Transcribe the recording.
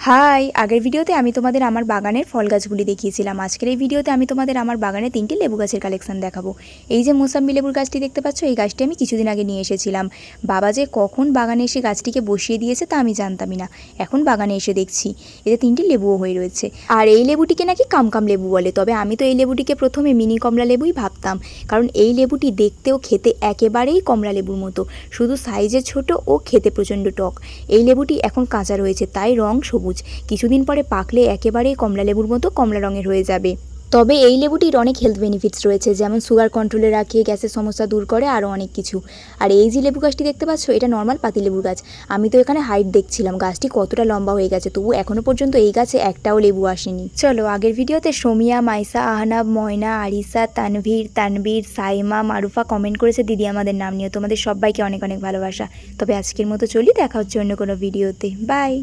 High, আগের ভিডিওতে আমি তোমাদের আমার বাগানের ফল গাছগুলি দেখিয়েছিলাম। আজকের এই ভিডিওতে আমি তোমাদের আমার বাগানে 3টি লেবু গাছের কালেকশন দেখাবো। এই যে মোসাম্বি লেবুর গাছটি দেখতে পাচ্ছ, এই গাছটি আমি কিছুদিন আগে নিয়ে এসেছিলাম। বাবা যে কখন বাগানে এসে গাছটিকে বসিয়ে দিয়েছে তা আমি জানতামই না। এখন বাগানে এসে দেখছি এতে 3টি লেবুও হয়ে রয়েছে। আর এই লেবুটিকে নাকি কামকাম লেবু বলে, তবে আমি তো এই লেবুটিকে প্রথমে মিনি কমলা লেবুই ভাবতাম, কারণ এই লেবুটি দেখতেও খেতে একেবারেই কমলা লেবুর মতো, শুধু সাইজে ছোট ও খেতে প্রচণ্ড টক। এই লেবুটি এখন কাঁচা রয়েছে, তাই রং সবুজ। কিছুদিন পরে পাকলে একেবারেই কমলা লেবুর মতো কমলা রঙের হয়ে যাবে। তবে এই লেবুটির অনেক হেলথ বেনিফিটস রয়েছে, যেমন সুগার কন্ট্রোলে রাখে, গ্যাসের সমস্যা দূর করে, আরও অনেক কিছু। আর এই যে লেবু গাছটি দেখতে পাচ্ছ, এটা নর্মাল পাতিলেবুর গাছ। আমি তো এখানে হাইট দেখছিলাম গাছটি কতটা লম্বা হয়ে গেছে, তবু এখনও পর্যন্ত এই গাছে একটাও লেবু আসেনি। চলো, আগের ভিডিওতে সোমিয়া, মাইসা, আহনাব, ময়না, আরিসা, তানভীর, সাইমা, মারুফা কমেন্ট করেছে দিদি আমাদের নাম নিয়ে। তোমাদের সবাইকে অনেক অনেক ভালোবাসা। তবে আজকের মতো চলি, দেখা হচ্ছে অন্য কোনো ভিডিওতে। বাই।